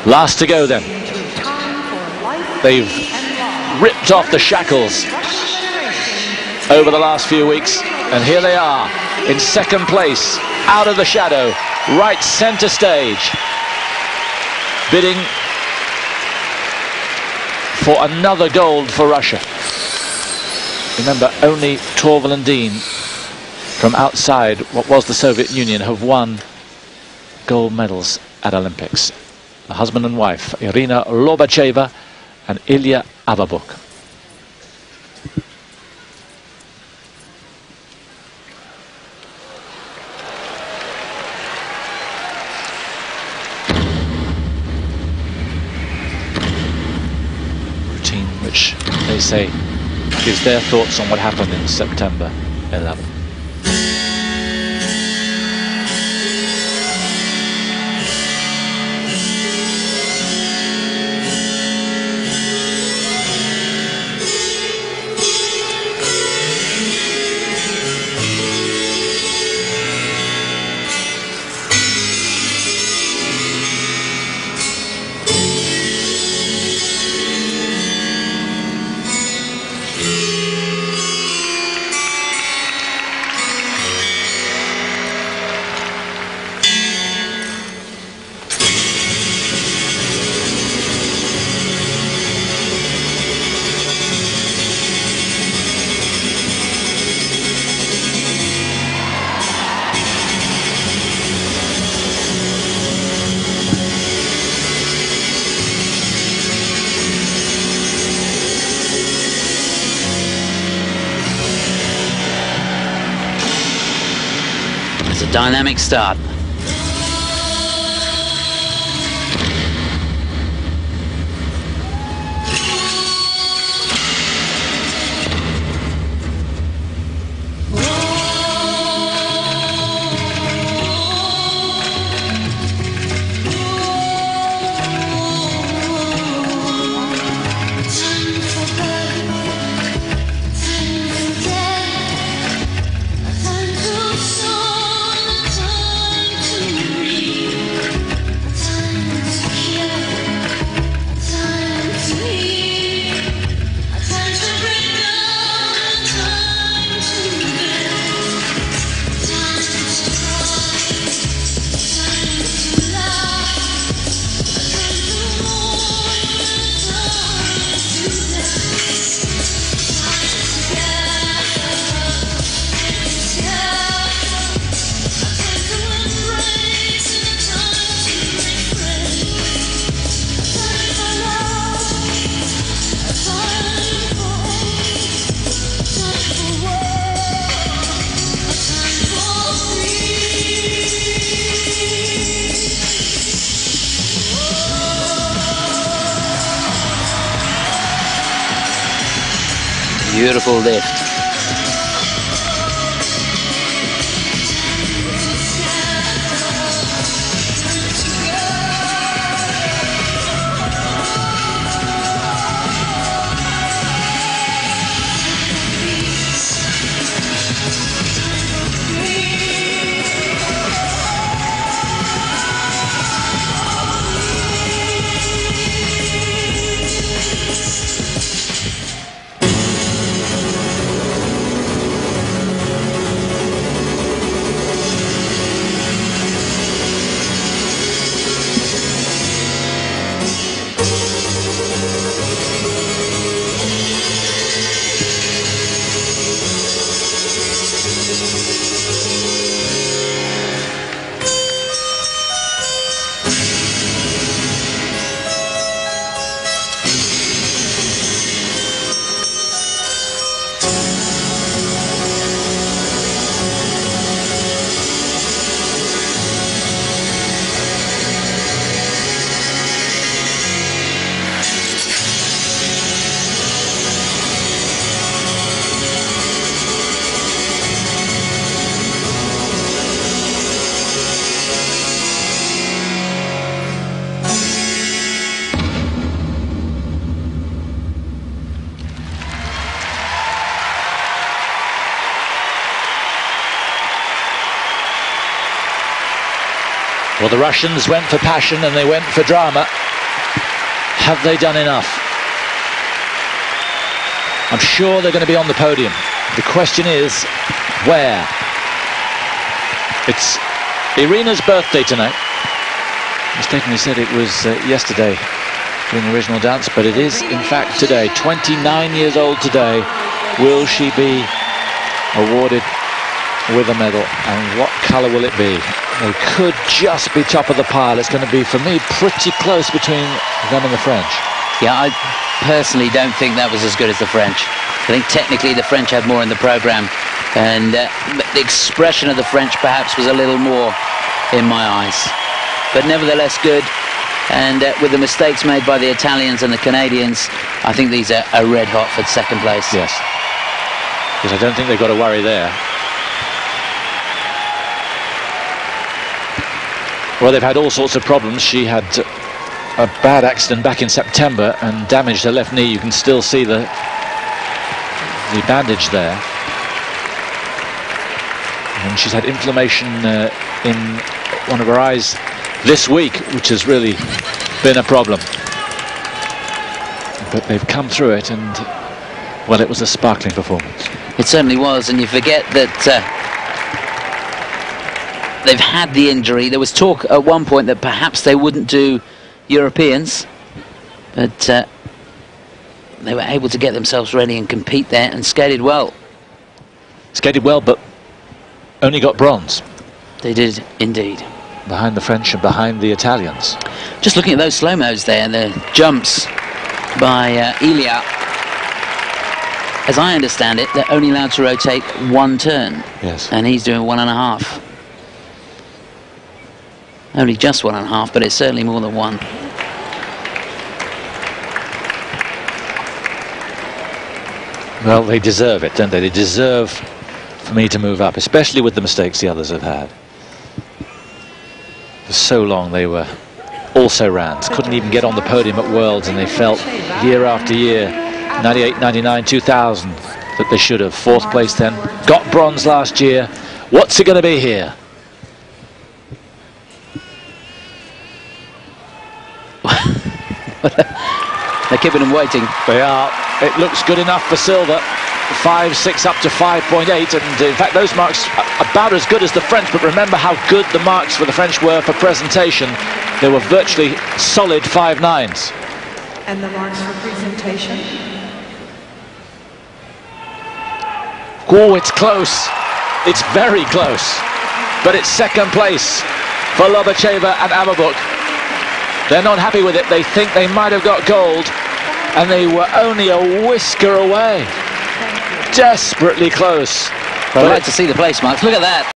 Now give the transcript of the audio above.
Last to go then. They've ripped off the shackles over the last few weeks, and here they are in second place, out of the shadow, right center stage, bidding for another gold for Russia. Remember, only Torval and Dean from outside what was the Soviet Union have won gold medals at Olympics. The husband and wife, Irina Lobacheva and Ilya Averbukh. Routine which they say gives their thoughts on what happened in September 11. It's a dynamic start. Beautiful lift. Well, the Russians went for passion and they went for drama. Have they done enough? I'm sure they're going to be on the podium. The question is, where? It's Irina's birthday tonight. Mistakenly said it was yesterday during the original dance, but it is in fact today. 29 years old today. Will she be awarded with a medal, and what colour will it be? They could just be top of the pile. It's going to be, for me, pretty close between them and the French. Yeah, I personally don't think that was as good as the French. I think technically the French had more in the programme, and the expression of the French perhaps was a little more in my eyes. But nevertheless good, and with the mistakes made by the Italians and the Canadians, I think these are red hot for second place. Yes, because I don't think they've got to worry there. Well, they've had all sorts of problems. She had a bad accident back in September and damaged her left knee. You can still see the bandage there. And she's had inflammation in one of her eyes this week, which has really been a problem. But they've come through it, and, well, it was a sparkling performance. It certainly was, and you forget that they've had the injury. There was talk at one point that perhaps they wouldn't do Europeans, but they were able to get themselves ready and compete there, and skated well. Skated well, but only got bronze. They did indeed. Behind the French and behind the Italians. Just looking at those slow-mos there, and the jumps by Ilya. As I understand it, they're only allowed to rotate one turn. Yes. And he's doing 1.5. Only just 1.5, but it's certainly more than one. Well, they deserve it, don't they? They deserve for me to move up, especially with the mistakes the others have had. For so long they were also rans, couldn't even get on the podium at Worlds, and they felt year after year, 98, 99, 2000, that they should have. Fourth place then, got bronze last year. What's it going to be here? They're keeping them waiting. They are. It looks good enough for silver. 5.6 up to 5.8, and in fact those marks are about as good as the French, but remember how good the marks for the French were for presentation. They were virtually solid 5.9s. And the marks for presentation. Oh, it's close. It's very close, but it's second place for Lobacheva and Averbukh. They're not happy with it. They think they might have got gold, and they were only a whisker away. Desperately close. I'd like to see the place marks. Look at that.